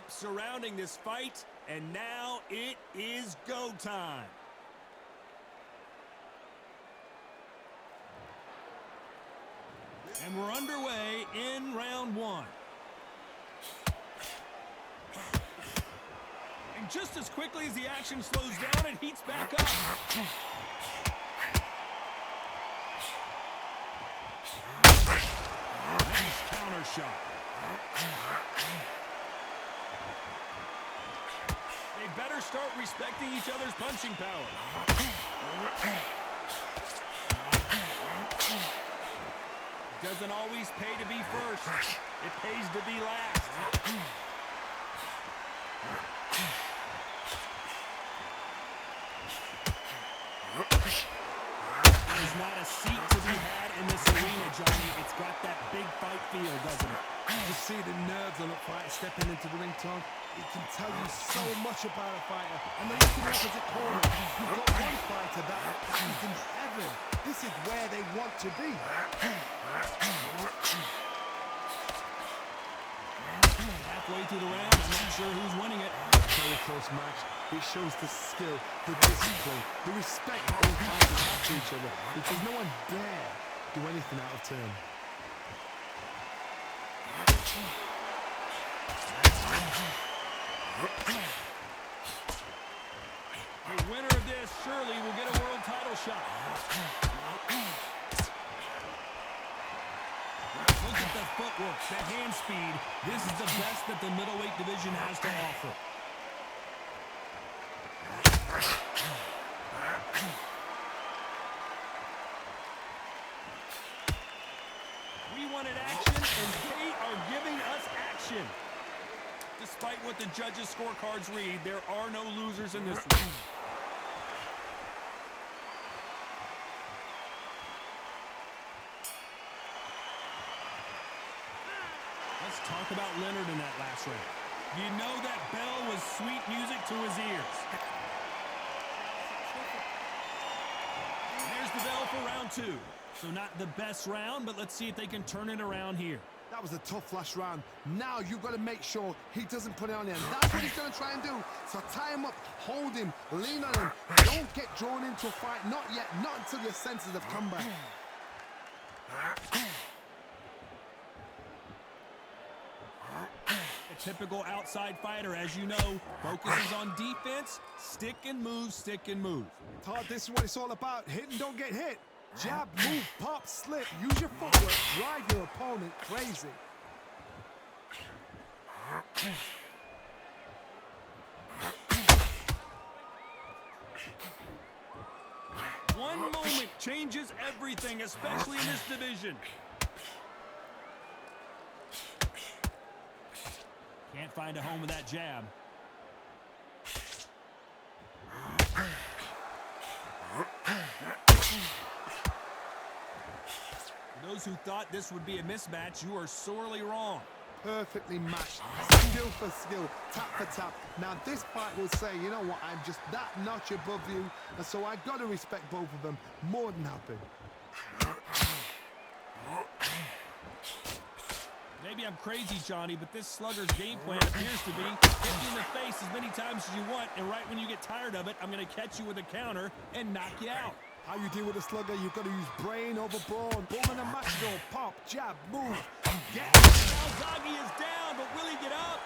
hype surrounding this fight, and now it is go time. And we're underway in round one. And just as quickly as the action slows down, it heats back up. Nice counter shot. They better start respecting each other's punching power. It doesn't always pay to be first. It pays to be last. There's not a seat to be had in this arena, Johnny. It's got that big fight feel, doesn't it? You see the nerves on a fighter stepping into the ring, Tom. It can tell you so much about a fighter. And then look at the opposite corner. You've got one fighter that is in heaven. This is where they want to be. Halfway through the round, I'm not sure who's winning it. Very close match. It shows the skill, the discipline, the respect all fighters have to each other, because no one dare do anything out of turn. The winner of this surely will get a world title shot. Look at the footwork, the hand speed. This is the best that the middleweight division has to offer. We wanted action, and they are giving us action. Despite what the judges' scorecards read, there are no losers in this one. Let's talk about Leonard in that last round. You know that bell was sweet music to his ears. There's the bell for round two. So not the best round, but let's see if they can turn it around here. That was a tough last round. Now you've got to make sure he doesn't put it on you. And that's what he's going to try and do. So tie him up, hold him, lean on him. Don't get drawn into a fight. Not yet. Not until your senses have come back. A typical outside fighter, as you know, focuses on defense, stick and move, stick and move. Todd, this is what it's all about. Hit and don't get hit. Jab, move, pop, slip. Use your footwork. Drive your opponent crazy. One moment changes everything, especially in this division. Can't find a home with that jab. For those who thought this would be a mismatch, you are sorely wrong. Perfectly matched. Skill for skill, tap for tap. Now this fight will say, you know what, I'm just that notch above you, and so I got to respect both of them. More than happy. Maybe I'm crazy, Johnny, but this slugger's game plan appears to be hit you in the face as many times as you want, and right when you get tired of it, I'm going to catch you with a counter and knock you out. How you deal with a slugger, you've got to use brain over brawn. Boom in a match though. Pop, jab, move. Get. Calzaghe is down, but will he get up?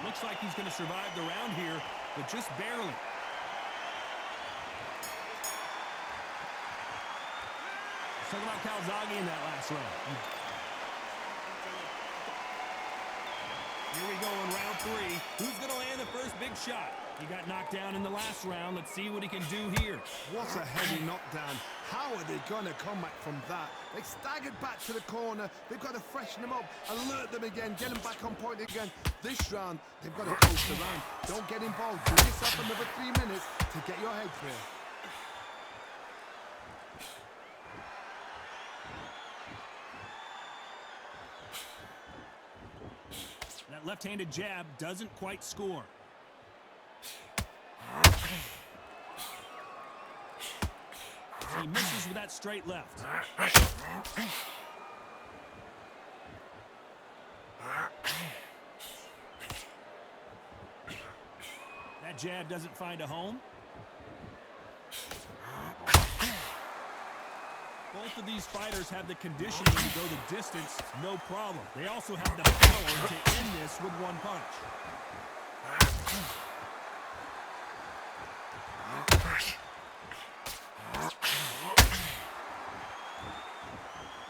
Looks like he's going to survive the round here, but just barely. Let's talk about Calzaghe in that last round. Here we go in round three. Who's going to land the first big shot? He got knocked down in the last round. Let's see what he can do here. What a heavy knockdown. How are they going to come back from that? They staggered back to the corner. They've got to freshen them up, alert them again, get them back on point again. This round, they've got to coast around. Don't get involved. Give yourself another 3 minutes to get your head clear. That left-handed jab doesn't quite score. He misses with that straight left. That jab doesn't find a home. Both of these fighters have the conditioning to go the distance, no problem. They also have the power to end this with one punch.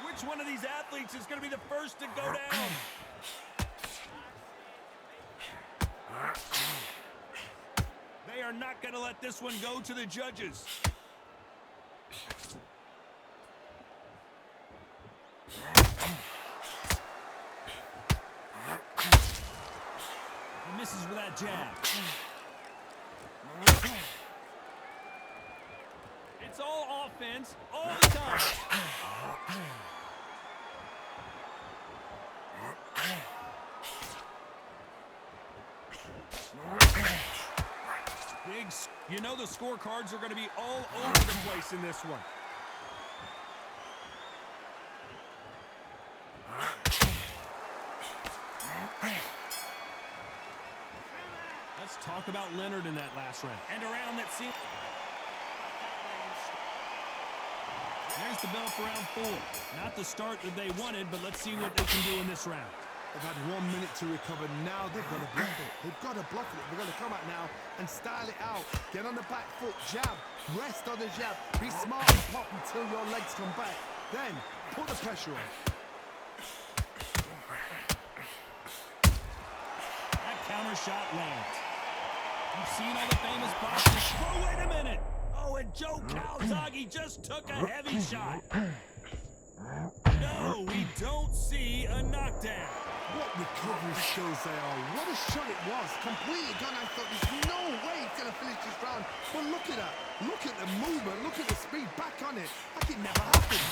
Which one of these athletes is going to be the first to go down? They are not going to let this one go to the judges. He misses with that jab. It's all offense all the time. You know the scorecards are going to be all over the place in this one. Let's talk about Leonard in that last round. And around that scene. There's the bell for round 4. Not the start that they wanted, but let's see what they can do in this round. They've had 1 minute to recover. Now they've got to block it. They've got to block it. They've got to come out now and style it out. Get on the back foot, jab, rest on the jab. Be smart and pop until your legs come back. Then put the pressure on. That counter shot lands. You've seen all the famous boxers. Oh, wait a minute. Oh, and Joe Calzaghe just took a heavy shot. No, we don't see a knockdown. What recovery skills they are. What a shot it was. Completely gone. I thought there's no way he's going to finish this round. But look at that. Look at the movement. Look at the speed. Back on it. Like it never happened.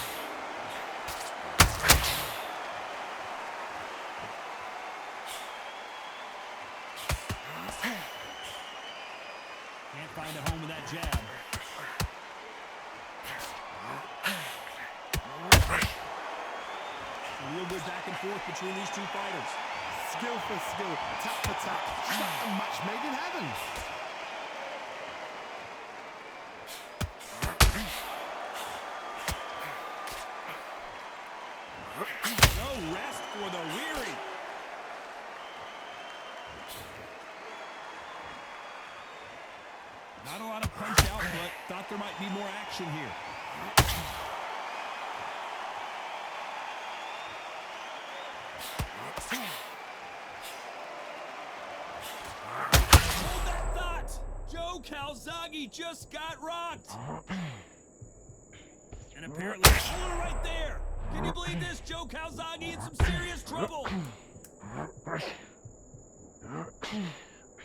Can't find a home with that jab. Real good back and forth between these two fighters. Skill for skill, tap for tap. Shot a match made in heaven. No rest for the weary. Not a lot of punch out, but thought there might be more action here. Hold that thought! Joe Calzaghe just got rocked! And apparently, oh, right there! Can you believe this? Joe Calzaghe in some serious trouble!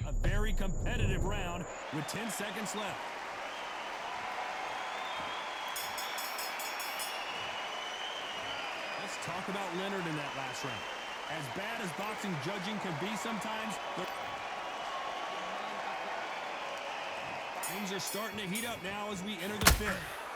A very competitive round with 10 seconds left. Let's talk about Leonard in that last round. As bad as boxing judging can be sometimes, things are starting to heat up now as we enter the 5th.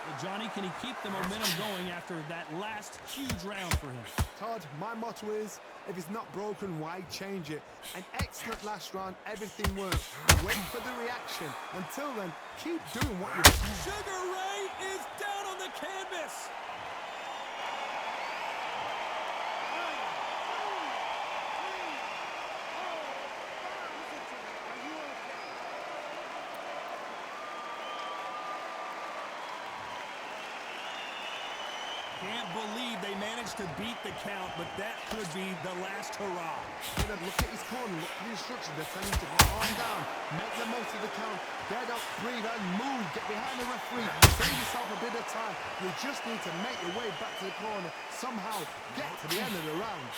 But Johnny, can he keep the momentum going after that last huge round for him? Todd, my motto is, if it's not broken, why change it? An excellent last round, everything worked. Wait for the reaction. Until then, keep doing what you're doing. Sugar Ray is down on the canvas. Can't believe they managed to beat the count, but that could be the last hurrah. Leonard, look at his corner, look at the instructions. They're telling him to go on down, make the most of the count, get up, breathe, and move. Get behind the referee, save yourself a bit of time. You just need to make your way back to the corner, somehow get to the end of the round.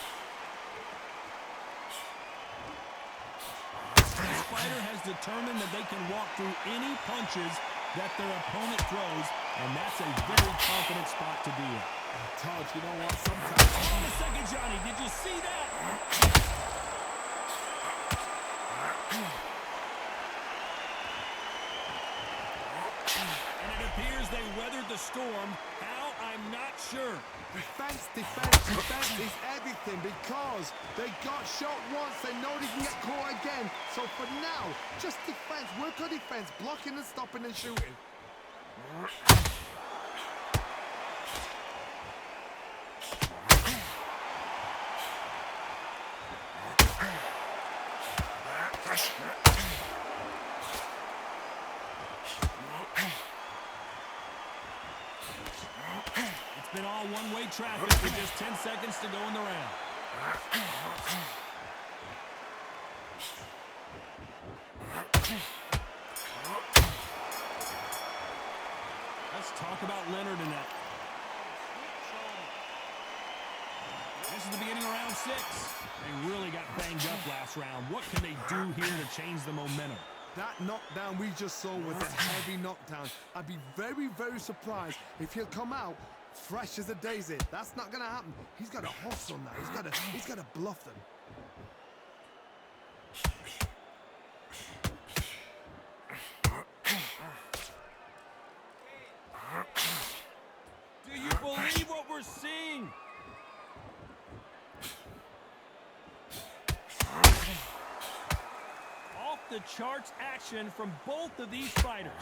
This fighter has determined that they can walk through any punches that their opponent throws, and that's a very confident spot to be in. Todd, you know what? Sometimes... Hold on a second, Johnny. Did you see that? And it appears they weathered the storm. How? I'm not sure. Defense, defense, defense is everything because they got shot once. They know they can get caught again. So for now, just defense. Work on defense. Blocking and stopping and shooting. It's been all one-way traffic with just 10 seconds to go in the round. Let's talk about Leonard in that. This is the beginning of round 6. They really got banged up last round. What can they do here to change the momentum? That knockdown we just saw was a heavy knockdown. I'd be very, very surprised if he'll come out fresh as a daisy. That's not going to happen. He's got to hustle now. He's got to bluff them. Do you believe what we're seeing? Off the charts action from both of these fighters.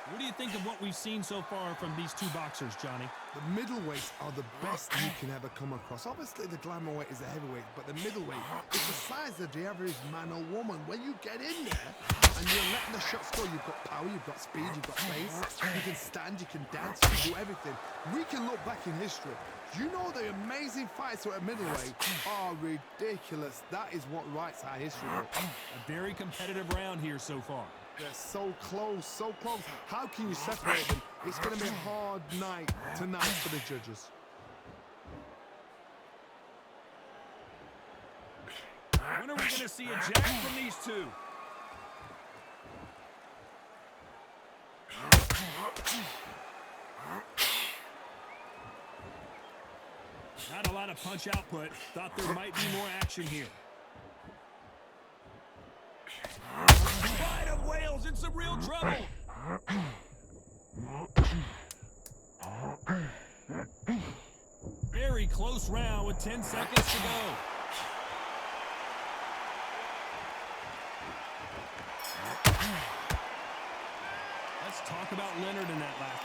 What do you think of what we've seen so far from these two boxers, Johnny? The middleweights are the best you can ever come across. Obviously, the glamour weight is the heavyweight, but the middleweight is the size of the average man or woman. When you get in there and you're letting the shots go, you've got power, you've got speed, you've got pace. You can stand, you can dance, you can do everything. We can look back in history. You know the amazing fights at middleweight are ridiculous. That is what writes our history book. A very competitive round here so far. They're so close, so close. How can you separate them? It's going to be a hard night tonight for the judges. When are we going to see a jab from these two? Not a lot of punch output. Thought there might be more action here. Pride of Wales in some real trouble. Very close round with 10 seconds to go. Let's talk about Leonard in that last.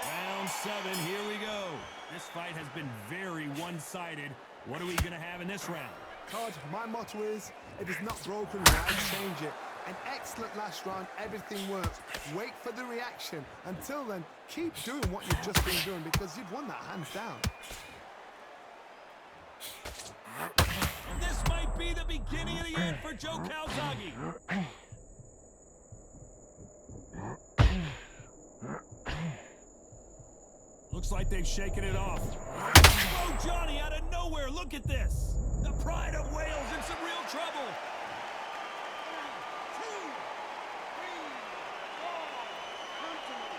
Round 7, here we go. This fight has been very one-sided. What are we going to have in this round? Todd, my motto is, if it's not broken, why change it? An excellent last round, everything works. Wait for the reaction. Until then, keep doing what you've just been doing because you've won that hands down. This might be the beginning of the end for Joe Calzaghe. Looks like they've shaken it off. Oh, Johnny, out of nowhere, look at this. The Pride of Wales in some real trouble. 1, 2, 3, 4, come to me.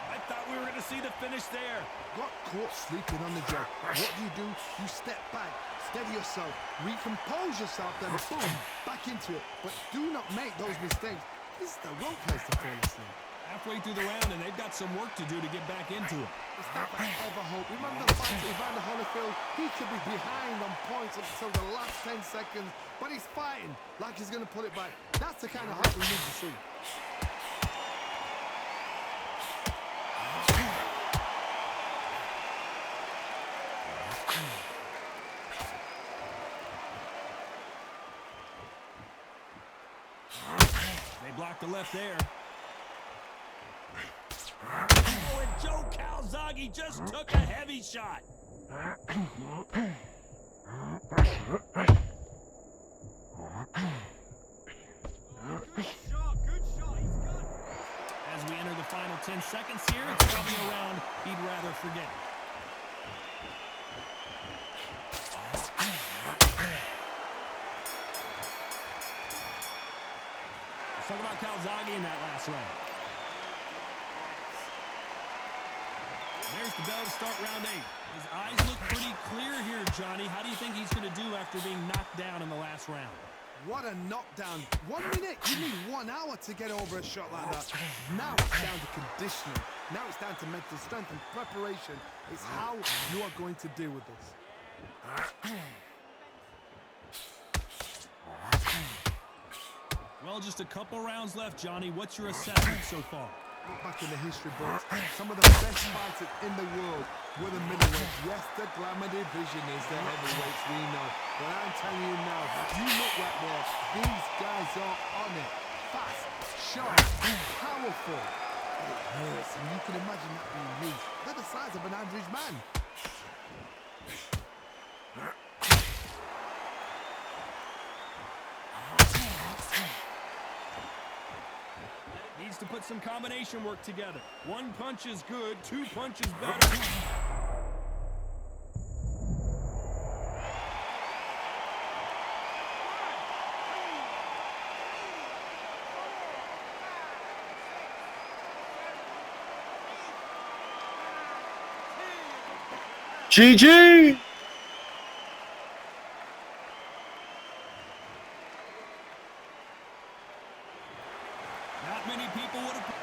I thought we were going to see the finish there. Got caught sleeping on the job. What do? You step back, steady yourself, recompose yourself, then boom, back into it. But do not make those mistakes. This is the wrong place to fall asleep. Halfway through the round, and they've got some work to do to get back into it. It's not that I ever hope. Remember the fight with Evander Holyfield? He could be behind on points until the last 10 seconds, but he's fighting like he's going to pull it back. That's the kind of hope we need to see. They blocked the left there. Oh, and Joe Calzaghe just took a heavy shot. Good shot, he's got it. As we enter the final 10 seconds here, it's probably a round he'd rather forget. start round 8. His eyes look pretty clear here, Johnny. How do you think he's going to do after being knocked down in the last round? What a knockdown. 1 minute? You need 1 hour to get over a shot like that. Now it's down to conditioning. Now it's down to mental strength and preparation. It's how you are going to deal with this. Well, just a couple rounds left, Johnny. What's your assessment so far? Look back in the history books. Some of the best fighters in the world were the middleweights. Yes, the glamour division is the heavyweights, we know. But I'm telling you now, you look right there, these guys are on it. Fast, sharp, powerful. It hurts, and you can imagine that being me. They're the size of an average man. Needs to put some combination work together. 1 punch is good, 2 punches better. GG! Not many people would have...